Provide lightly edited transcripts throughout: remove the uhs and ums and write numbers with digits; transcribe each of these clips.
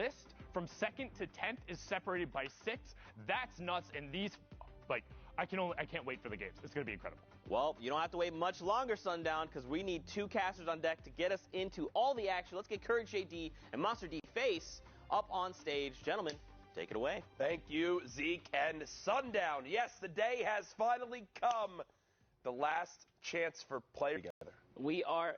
list from 2nd to 10th is separated by 6. That's nuts. And these, like, I can't wait for the games. It's going to be incredible. Well, you don't have to wait much longer, Sundown, because we need 2 casters on deck to get us into all the action. Let's get Courage JD and Monster D Face up on stage. Gentlemen, take it away. Thank you, Zeke and Sundown. Yes, the day has finally come. The last chance for players together. We are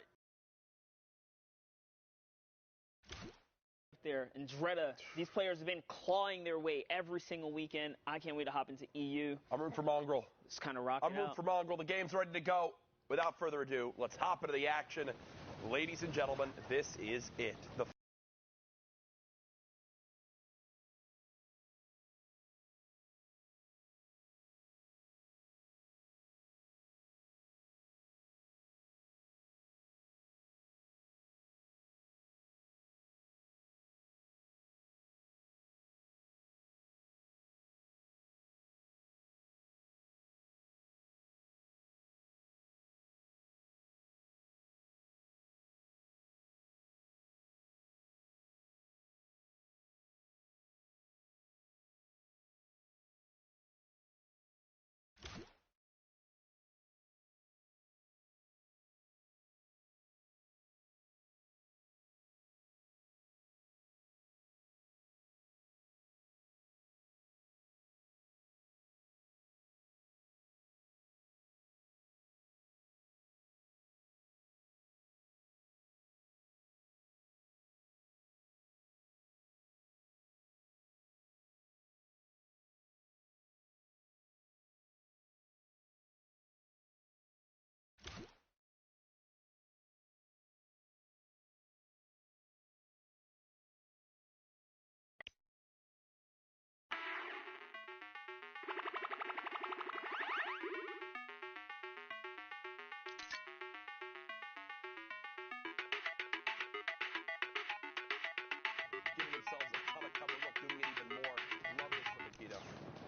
there, and Dretta, these players have been clawing their way every single weekend. I can't wait to hop into EU. I'm rooting for Mongrel. It's kind of rocking I'm rooting for Mongrel. The game's ready to go. Without further ado, let's hop into the action. Ladies and gentlemen, this is it. The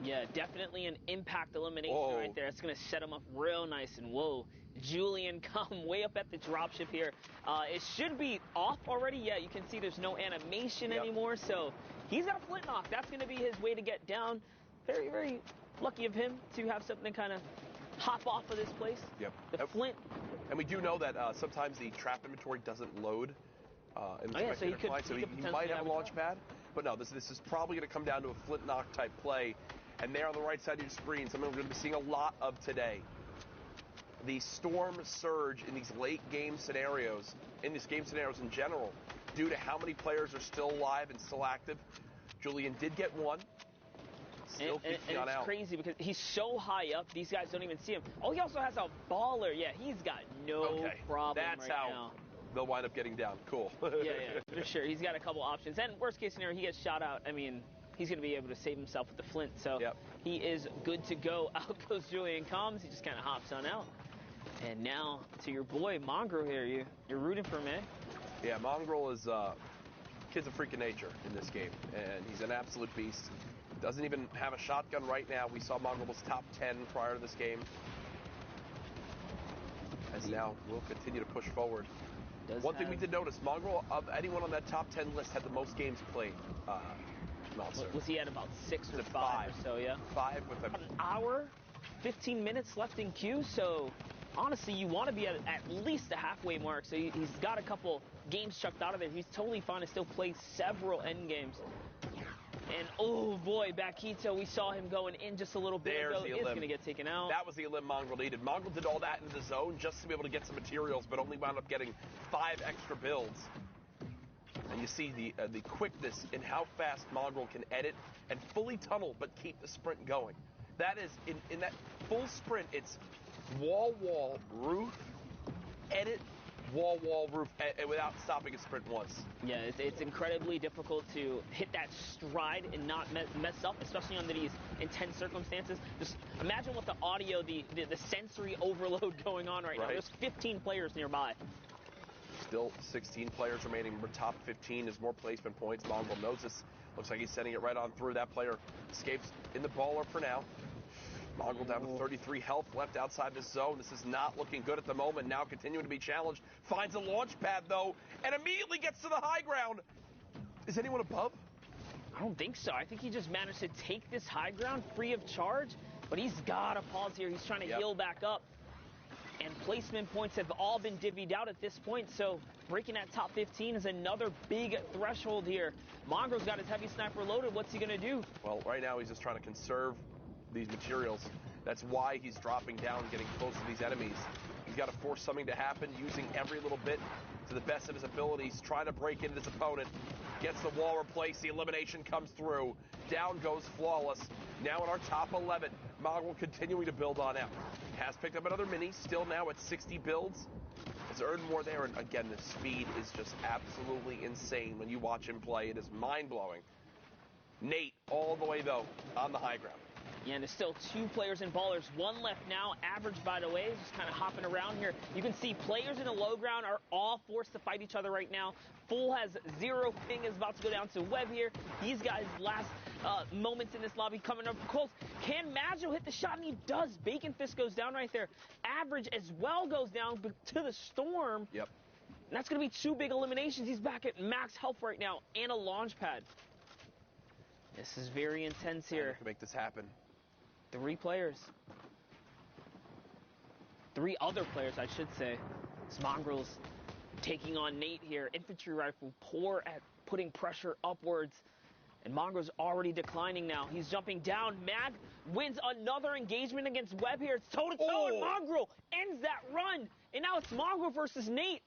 Yeah, definitely an impact elimination right there. It's going to set him up real nice. And whoa, Julian come way up at the dropship here. It should be off already. Yeah, you can see there's no animation anymore. So he's got a flint knock. That's going to be his way to get down. Very, very lucky of him to have something kind of hop off of this place. Yep. The flint. And we do know that sometimes the trap inventory doesn't load in the spectator client, so he might have a launch pad. But no, this is probably going to come down to a flint knock type play. And there on the right side of your screen, something we're going to be seeing a lot of today. The storm surge in these late game scenarios, in general, due to how many players are still alive and still active. Julian did get one. Still keeping on out. It's crazy because he's so high up, these guys don't even see him. Oh, he also has a baller. Yeah, he's got no problem That's right how now. They'll wind up getting down. Cool. yeah, for sure. He's got a couple options. And worst case scenario, he gets shot out. I mean, he's going to be able to save himself with the flint. So he is good to go. Out goes Julian Combs. He just kind of hops on out. And now to your boy, Mongrel here. You're rooting for him, eh? Yeah, Mongrel is kid's a freak of nature in this game. And he's an absolute beast. Doesn't even have a shotgun right now. We saw Mongrel was top 10 prior to this game. As now we'll continue to push forward. One thing we did notice, Mongrel, of anyone on that top 10 list, had the most games played. Was he at about 6 or 5 or so, yeah? 5 with an hour, 15 minutes left in queue, so honestly, you want to be at least the halfway mark. So he's got a couple games chucked out of there. He's totally fine to still play several end games. And oh boy, Bakito, we saw him going in just a little bit ago. He's going to get taken out. That was the elim Mongrel needed. Mongrel did all that in the zone just to be able to get some materials, but only wound up getting 5 extra builds. And you see the quickness in how fast Mongrel can edit and fully tunnel, but keep the sprint going. That is, in that full sprint, it's wall, roof, edit, wall, roof, without stopping a sprint once. Yeah, it's incredibly difficult to hit that stride and not mess up, especially under these intense circumstances. Just imagine what the audio, the sensory overload going on right now. There's 15 players nearby. Still 16 players remaining. We're top 15. There's more placement points. Mongrel knows this. Looks like he's sending it right on through. That player escapes in the baller for now. Mongrel down to 33 health left outside the zone. This is not looking good at the moment. Now continuing to be challenged. Finds a launch pad, though, and immediately gets to the high ground. Is anyone above? I don't think so. I think he just managed to take this high ground free of charge, but he's got to pause here. He's trying to heal back up. And placement points have all been divvied out at this point, so breaking that top 15 is another big threshold here. Mongrel's got his heavy sniper loaded. What's he going to do? Well, right now he's just trying to conserve these materials. That's why he's dropping down, getting close to these enemies. He's got to force something to happen, using every little bit to the best of his abilities, trying to break into his opponent. Gets the wall replaced, the elimination comes through. Down goes Flawless. Now in our top 11, Mongrel continuing to build on out. Has picked up another mini, still now at 60 builds. Has earned more there, and again, the speed is just absolutely insane when you watch him play. It is mind-blowing. Nate, all the way, though, on the high ground. Yeah, and there's still 2 players and ballers. 1 left now. Average, by the way, is just kind of hopping around here. You can see players in the low ground are all forced to fight each other right now. Full has 0 ping, is about to go down to Webb here. These guys' last moments in this lobby coming up close. Can Maggio hit the shot? And he does. Bacon Fist goes down right there. Average as well goes down to the Storm. Yep. And that's going to be 2 big eliminations. He's back at max health right now and a launch pad. This is very intense here. To make this happen. 3 players. 3 other players, I should say. Mongrel's taking on Nate here. Infantry rifle, poor at putting pressure upwards. And Mongrel's already declining now. He's jumping down. Mag wins another engagement against Webb here. It's toe-to-toe, and Mongrel ends that run. And now it's Mongrel versus Nate.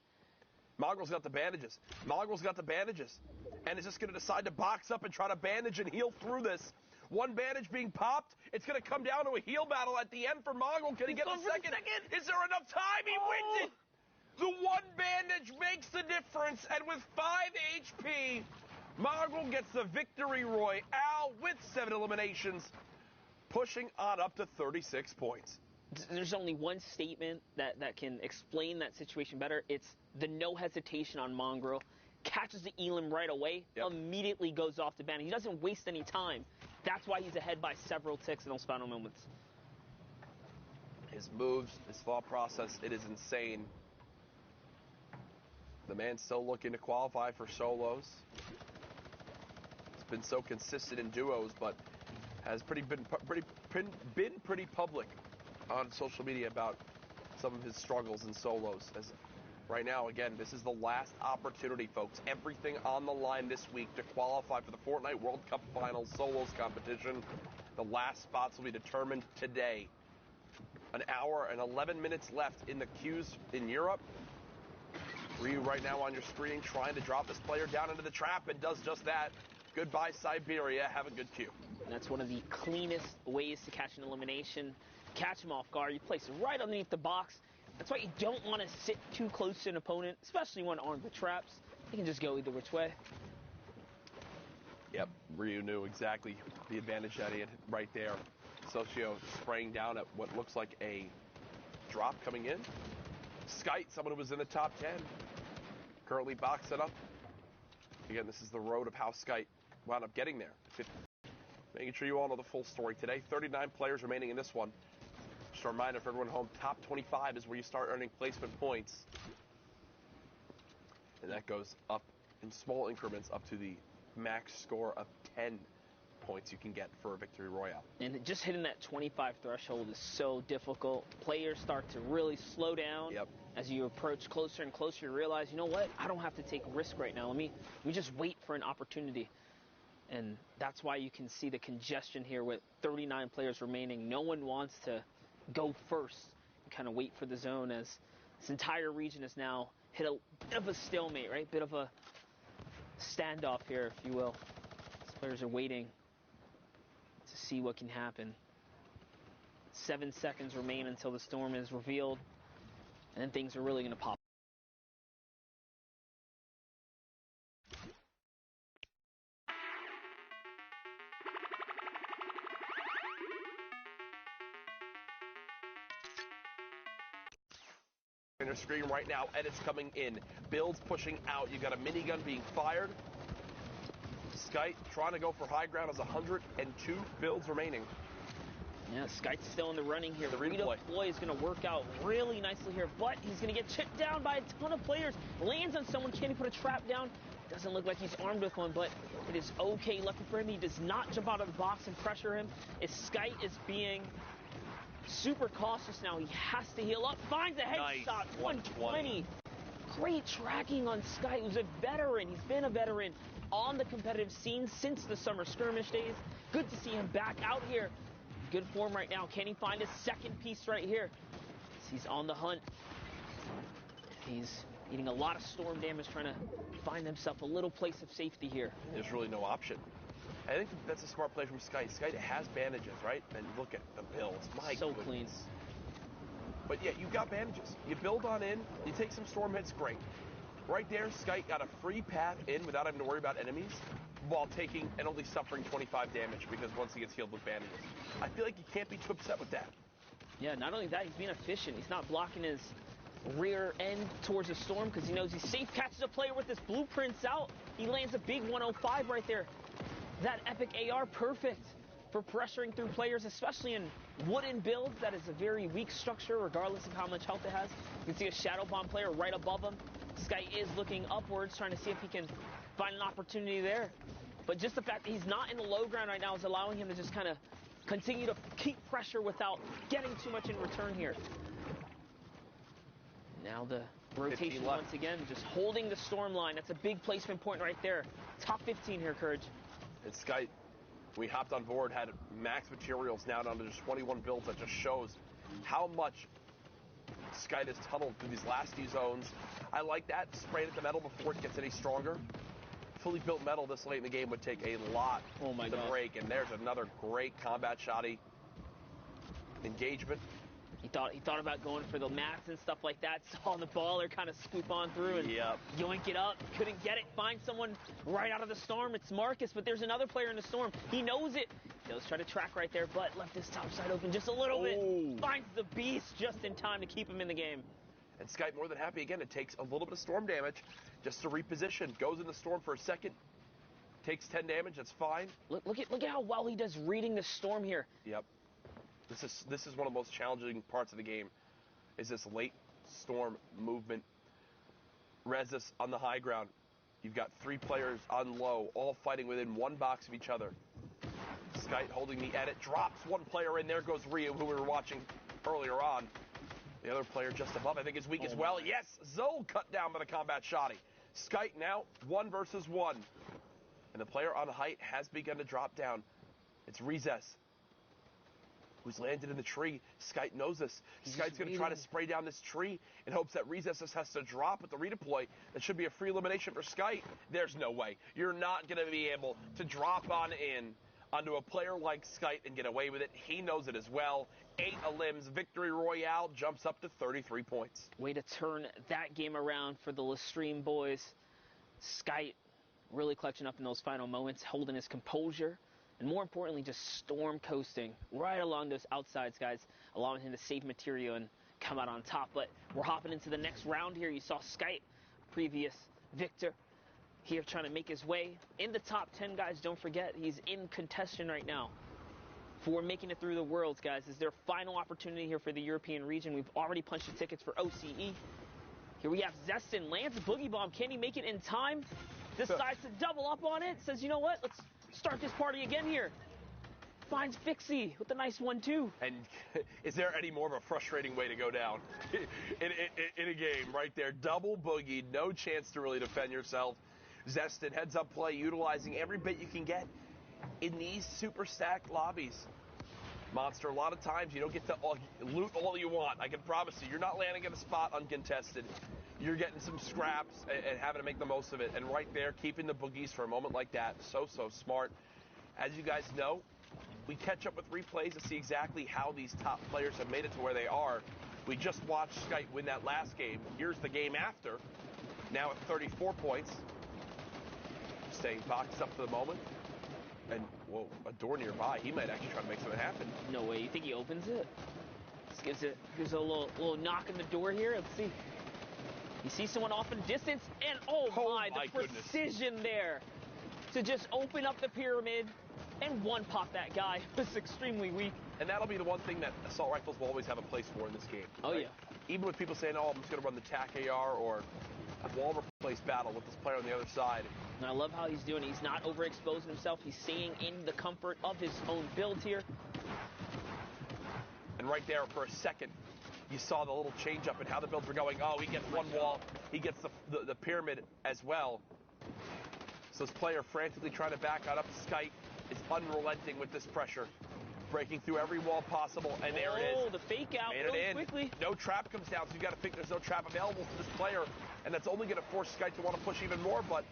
Mongrel's got the bandages. Mongrel's got the bandages. And is just going to decide to box up and try to bandage and heal through this. 1 bandage being popped. It's going to come down to a heal battle at the end for Mongrel. Can he get the second? Is there enough time? He wins it. The 1 bandage makes the difference. And with 5 HP, Mongrel gets the victory royale with 7 eliminations, pushing on up to 36 points. There's only one statement that can explain that situation better. It's the no hesitation on Mongrel. Catches the Elim right away, immediately goes off the ban. He doesn't waste any time. That's why he's ahead by several ticks in those final moments. His moves, his thought process, it is insane. The man's still looking to qualify for solos. He's been so consistent in duos, but has been pretty public on social media about some of his struggles in solos. As right now, again, this is the last opportunity, folks. Everything on the line this week to qualify for the Fortnite World Cup Finals solos competition. The last spots will be determined today. An hour and 11 minutes left in the queues in Europe. Ryu right now on your screen trying to drop this player down into the trap, and does just that. Goodbye, Siberia. Have a good queue. And that's one of the cleanest ways to catch an elimination. Catch him off guard. You place him right underneath the box. That's why you don't want to sit too close to an opponent, especially when armed with traps. He can just go either which way. Yep, Ryu knew exactly the advantage that he had right there. Socio spraying down at what looks like a drop coming in. Skite, someone who was in the top 10. Currently boxed it up. Again, this is the road of how Skite wound up getting there. Making sure you all know the full story today. 39 players remaining in this one. Just a reminder for everyone at home, top 25 is where you start earning placement points. And that goes up in small increments up to the max score of 10 points you can get for a victory royale. And just hitting that 25 threshold is so difficult. Players start to really slow down. As you approach closer and closer, you realize, you know what? I don't have to take risk right now. Let me just wait for an opportunity. And that's why you can see the congestion here with 39 players remaining. No one wants to go first and kind of wait for the zone, as this entire region has now hit a bit of a stalemate, right? Bit of a standoff here, if you will. These players are waiting to see what can happen. 7 seconds remain until the storm is revealed, and then things are really going to pop. On your screen right now, edits coming in, builds pushing out. You got a minigun being fired. Skite trying to go for high ground, has 102 builds remaining. Yeah, Skyte's still in the running here. The redeploy is going to work out really nicely here, but he's going to get chipped down by a ton of players. Lands on someone. Can he put a trap down? Doesn't look like he's armed with one, but it is okay. Lucky for him, he does not jump out of the box and pressure him. As Skyte is being super cautious now, he has to heal up. Finds a headshot. Nice. 120. Great tracking on Skyte, who's a veteran. He's been a veteran on the competitive scene since the summer skirmish days. Good to see him back out here. Good form right now. Can he find his second piece right here? He's on the hunt. He's eating a lot of storm damage, trying to find himself a little place of safety here. There's really no option. I think that's a smart play from Skyte. Skyte has bandages, right? And look at the builds. My so goodness. Clean. But yeah, you've got bandages. You build on in, you take some storm hits, great. Right there, Skyte got a free path in without having to worry about enemies, while taking and only suffering 25 damage because once he gets healed with bandages. I feel like you can't be too upset with that. Yeah, not only that, he's being efficient. He's not blocking his rear end towards the storm because he knows he's safe. Catches a player with his blueprints out. He lands a big 105 right there. That epic AR, perfect for pressuring through players, especially in wooden builds. That is a very weak structure regardless of how much health it has. You can see a shadow bomb player right above him. Skyte is looking upwards, trying to see if he can find an opportunity there. But just the fact that he's not in the low ground right now is allowing him to just kind of continue to keep pressure without getting too much in return here. Now the rotation once again, just holding the storm line. That's a big placement point right there. Top 15 here, Courage. And Skyte, we hopped on board, had max materials now down to just 21 builds. That just shows how much Skyte has tunneled through these last few zones. I like that. Spraying at the metal before it gets any stronger. Fully built metal this late in the game would take a lot to break. And there's another great combat shotty. Engagement. He thought about going for the mats and stuff like that. Saw the baller kind of scoop on through and yoink it up. Couldn't get it. Find someone right out of the storm. It's Marcus, but there's another player in the storm. He knows it. He does try to track right there, but left his top side open just a little bit. Finds the beast just in time to keep him in the game. And Skyte more than happy again. It takes a little bit of storm damage just to reposition. Goes in the storm for a second. Takes 10 damage. That's fine. Look at how well he does reading the storm here. Yep. This is one of the most challenging parts of the game, is this late storm movement. Rezus on the high ground. You've got 3 players on low, all fighting within 1 box of each other. Skyte holding the edit, drops 1 player in. There goes Ryu, who we were watching earlier on. The other player just above, I think, is weak as well. Yes, Zol cut down by the combat shotty. Skyte now 1 versus 1. And the player on height has begun to drop down. It's Rezus, who's landed in the tree. Skyte knows this. Skyte's going to try to spray down this tree in hopes that Rezus has to drop with the redeploy. That should be a free elimination for Skyte. There's no way. You're not going to be able to drop on in onto a player like Skyte and get away with it. He knows it as well. 8 elims. Victory Royale jumps up to 33 points. Way to turn that game around for the Lestream boys. Skyte really clutching up in those final moments, holding his composure. And more importantly, just storm coasting right along those outsides, guys, allowing him to save material and come out on top. But we're hopping into the next round here. You saw Skyte, previous victor, here trying to make his way in the top 10, guys. Don't forget, he's in contention right now for making it through the Worlds, guys. This is their final opportunity here for the European region. We've already punched the tickets for OCE. Here we have Zestin, lands a boogie bomb. Can he make it in time? Decides to double up on it. Says, you know what? Let's start this party again here. Finds Fixie with a nice 1-2. And is there any more of a frustrating way to go down in a game right there? Double boogie, no chance to really defend yourself. Zestin, heads up play, utilizing every bit you can get in these super stacked lobbies. Monster, a lot of times you don't get to loot all you want. I can promise you, you're not landing at a spot uncontested. You're getting some scraps and having to make the most of it. And right there, keeping the boogies for a moment like that, so smart. As you guys know, we catch up with replays to see exactly how these top players have made it to where they are. We just watched Skyte win that last game. Here's the game after, now at 34 points. Staying boxed up for the moment. And, whoa, a door nearby. He might actually try to make something happen. No way. You think he opens it? Just gives a little knock on the door here. Let's see. You see someone off in distance, and oh my, the precision there. to just open up the pyramid and one-pop that guy. It's extremely weak. And that'll be the one thing that assault rifles will always have a place for in this game. Oh, right? yeah. Even with people saying, oh, I'm just going to run the TAC AR or a wall replace battle with this player on the other side. And I love how he's doing it. He's not overexposing himself. He's staying in the comfort of his own build here. And right there for a second, you saw the little change up in how the builds were going. Oh, he gets one wall. He gets the pyramid as well. So this player frantically trying to back out up. Skype is unrelenting with this pressure. Breaking through every wall possible, and there it is. Oh, the fake out really quickly. No trap comes down, so you got to think there's no trap available to this player, and that's only going to force Skype to want to push even more, but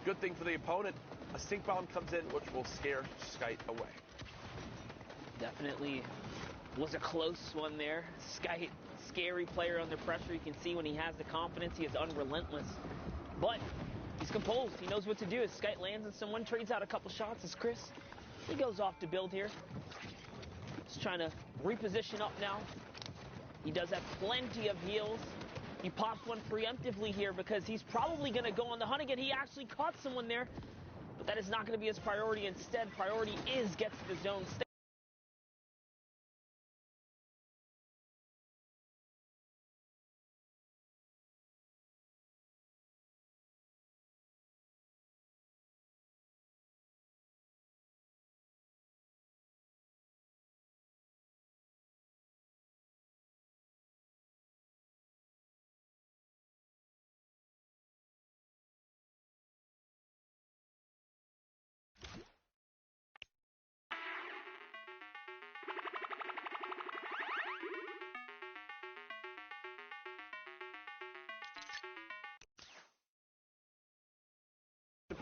good thing for the opponent. A stink bomb comes in, which will scare Skype away. Definitely was a close one there. Skype, scary player under pressure. You can see when he has the confidence, he is unrelentless. But he's composed. He knows what to do. As Skype lands on someone, trades out a couple shots. As Chris, he goes off to build here. He's trying to reposition up now. He does have plenty of heals. He pops one preemptively here because he's probably going to go on the hunt again. He actually caught someone there, but that is not going to be his priority. Instead, priority is get to the zone.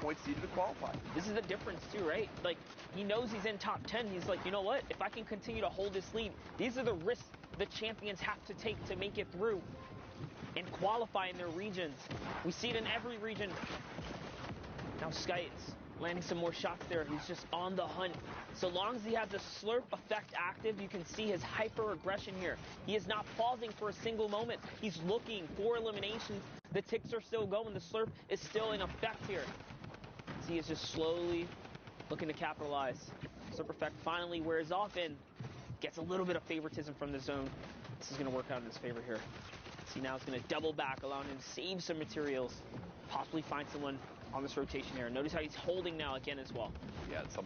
Points needed to qualify. This is the difference too, right? Like, he knows he's in top 10. He's like, you know what? If I can continue to hold this lead, these are the risks the champions have to take to make it through and qualify in their regions. We see it in every region. Now Sky's landing some more shots there. He's just on the hunt. So long as he has the slurp effect active, you can see his hyper aggression here. He is not pausing for a single moment. He's looking for eliminations. The ticks are still going. The slurp is still in effect here. He is just slowly looking to capitalize. Slurp effect finally wears off and gets a little bit of favoritism from the zone. This is going to work out in his favor here. See, now it's going to double back, allowing him to save some materials, possibly find someone on this rotation here. Notice how he's holding now again as well. Yeah, it's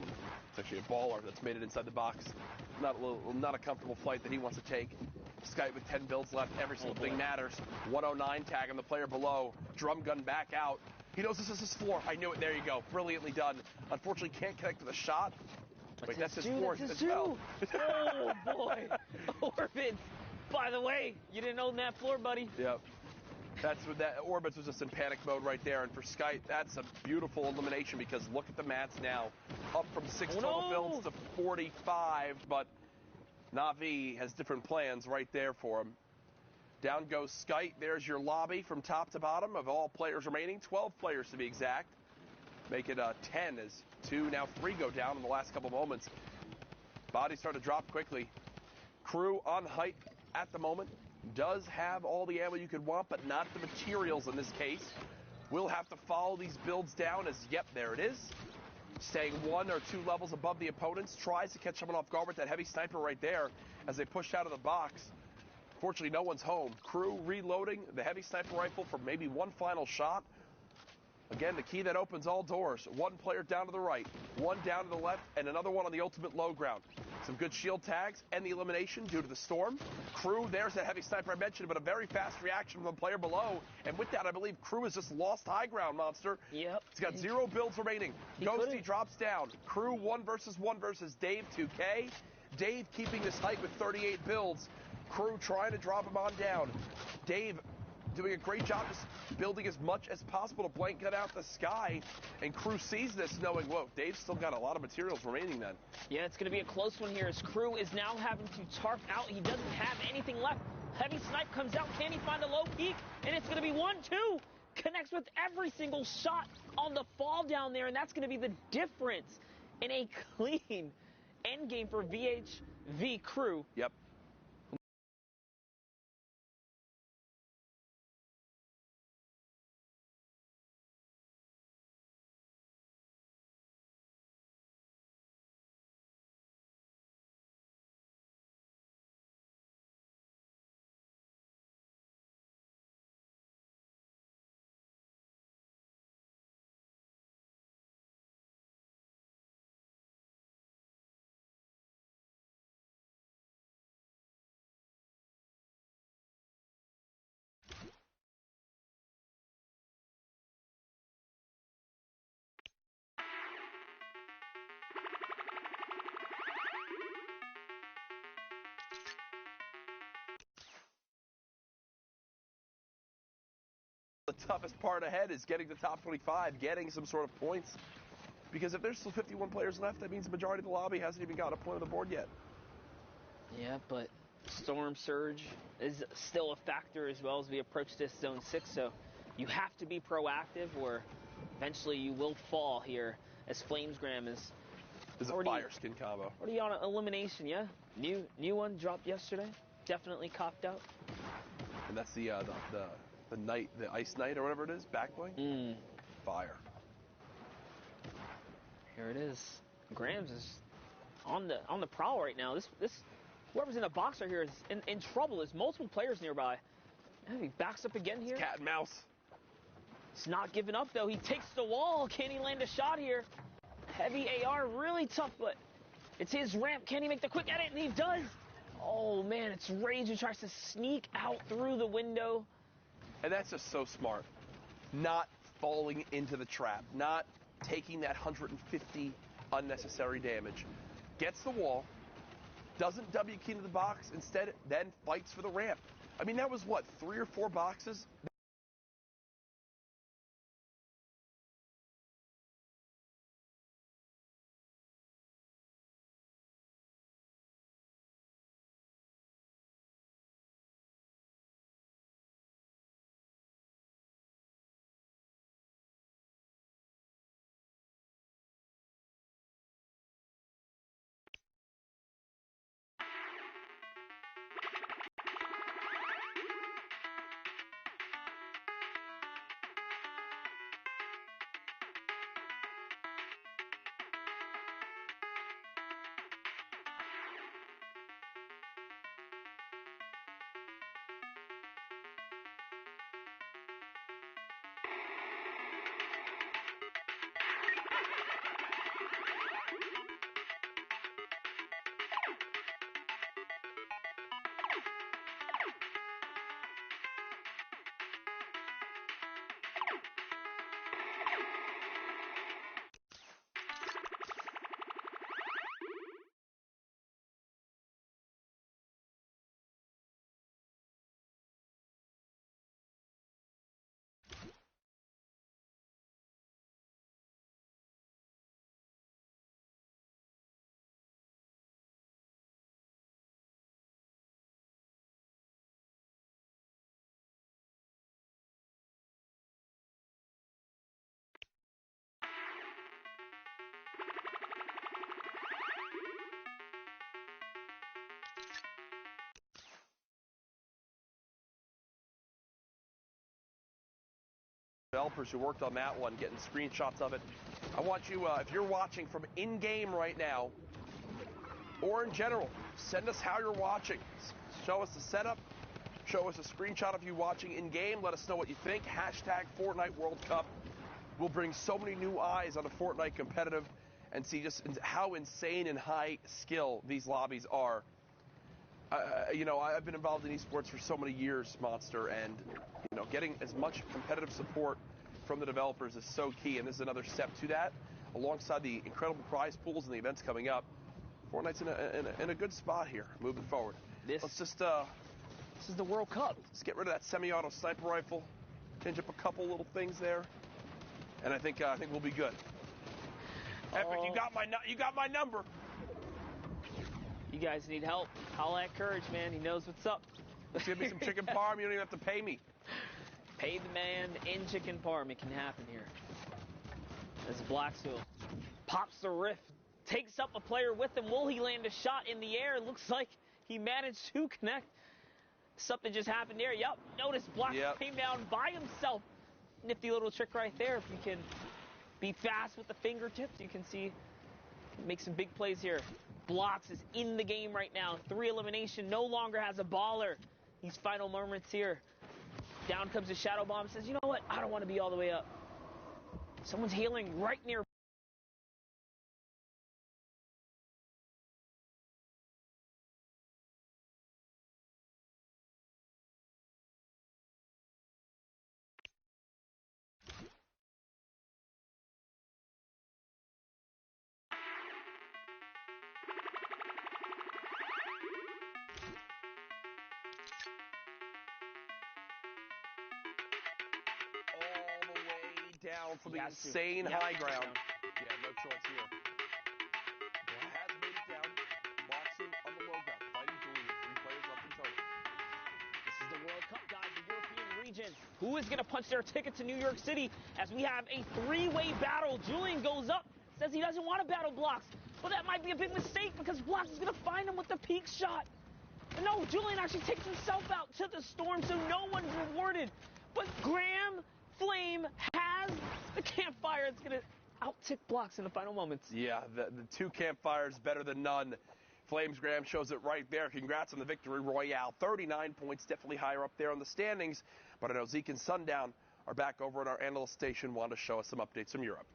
actually a baller that's made it inside the box. Not a comfortable fight that he wants to take. Skype with 10 builds left. Every single thing matters. 109 tag on the player below. Drum gun back out. He knows this is his floor. I knew it. There you go. Brilliantly done. Unfortunately, can't connect to the shot. Wait, that's his floor as well. Oh, boy. Orbits. By the way, you didn't own that floor, buddy. Yep. That's what that Orbits was just in panic mode right there. And for Skype, that's a beautiful elimination because look at the mats now. Up from 6 total builds to 45. But Na'Vi has different plans right there for him. Down goes Skype. There's your lobby from top to bottom of all players remaining. 12 players to be exact. Make it 10 as 2, now 3 go down in the last couple moments. Bodies start to drop quickly. Crew on height at the moment. Does have all the ammo you could want, but not the materials in this case. We'll have to follow these builds down as, yep, there it is. Staying 1 or 2 levels above the opponents. Tries to catch someone off guard with that heavy sniper right there as they push out of the box. Fortunately, no one's home. Crew reloading the heavy sniper rifle for maybe one final shot. Again, the key that opens all doors. One player down to the right, one down to the left, and another one on the ultimate low ground. Some good shield tags and the elimination due to the storm. Crew, there's that heavy sniper I mentioned, but a very fast reaction from the player below. And with that, I believe Crew has just lost high ground, Monster. Yep. He's got 0 builds remaining. Ghosty drops down. Crew 1 versus Dave 2K. Dave keeping this height with 38 builds. Crew trying to drop him on down. Dave doing a great job just building as much as possible to blanket out the sky. And Crew sees this knowing, whoa, Dave's still got a lot of materials remaining then. Yeah, it's going to be a close one here as Crew is now having to tarp out. He doesn't have anything left. Heavy snipe comes out. Can he find a low peak? And it's going to be 1-2. Connects with every single shot on the fall down there. And that's going to be the difference in a clean end game for VHV Crew. Yep. the toughest part ahead is getting the top 25, getting some sort of points. Because if there's still 51 players left, that means the majority of the lobby hasn't even gotten a point on the board yet. Yeah, but Storm Surge is still a factor as well as we approach this Zone 6, so you have to be proactive or eventually you will fall here as Flamesgram is a fire skin combo. Already on an elimination, yeah. New one dropped yesterday. Definitely copped out. And that's the knight, the ice knight or whatever it is, backbling. Fire. Here it is. Grams is on the prowl right now. This whoever's in the box right here is in trouble. There's multiple players nearby. And he backs up again here. It's cat and mouse. He's not giving up though. He takes the wall. Can he land a shot here? Heavy AR, really tough, but it's his ramp. Can he make the quick edit? And he does. Oh man, it's Rage who tries to sneak out through the window. And that's just so smart. Not falling into the trap, not taking that 150 unnecessary damage. Gets the wall, doesn't W key into the box, instead then fights for the ramp. I mean, that was what, 3 or 4 boxes? Developers who worked on that one, getting screenshots of it. I want you, if you're watching from in-game right now, or in general, send us how you're watching. Show us the setup. Show us a screenshot of you watching in-game. Let us know what you think. Hashtag Fortnite World Cup. We'll bring so many new eyes onto Fortnite competitive and see just how insane and high skill these lobbies are. You know, I've been involved in esports for so many years, Monster, and you know, getting as much competitive support from the developers is so key, and this is another step to that. Alongside the incredible prize pools and the events coming up, Fortnite's in a good spot here, moving forward. This is the World Cup. Let's get rid of that semi-auto sniper rifle, change up a couple little things there, and I think we'll be good. Epic, you got my number. You guys need help. Holla at Courage, man. He knows what's up. Let's give me some chicken parm. You don't even have to pay me. Pay the man in chicken parm. It can happen here. As Blacksville pops the rift, takes up a player with him. Will he land a shot in the air? Looks like he managed to connect. Something just happened there. Yep. Notice Blacksville came down by himself. Nifty little trick right there. If you can be fast with the fingertips, you can see make some big plays here. Blocks is in the game right now. 3 elimination, no longer has a baller. These final moments here. Down comes the Shadow Bomb, says, you know what? I don't want to be all the way up. Someone's healing right near down from the insane high ground. Yeah, no choice here. Has made it down. Boxing on the low ground. Fighting Julian. 3 players left in total. This is the World Cup, guys, the European region. Who is going to punch their ticket to New York City as we have a 3-way battle? Julian goes up, says he doesn't want to battle Blocks. Well, that might be a big mistake because Blocks is going to find him with the peak shot. But no, Julian actually takes himself out to the storm, so no one's rewarded. But Graham Flame has the campfire. It's going to out-tick Blocks in the final moments. Yeah, the 2 campfires better than none. Flames Graham shows it right there. Congrats on the victory royale. 39 points, definitely higher up there on the standings. But I know Zeke and Sundown are back over at our analyst station, want to show us some updates from Europe.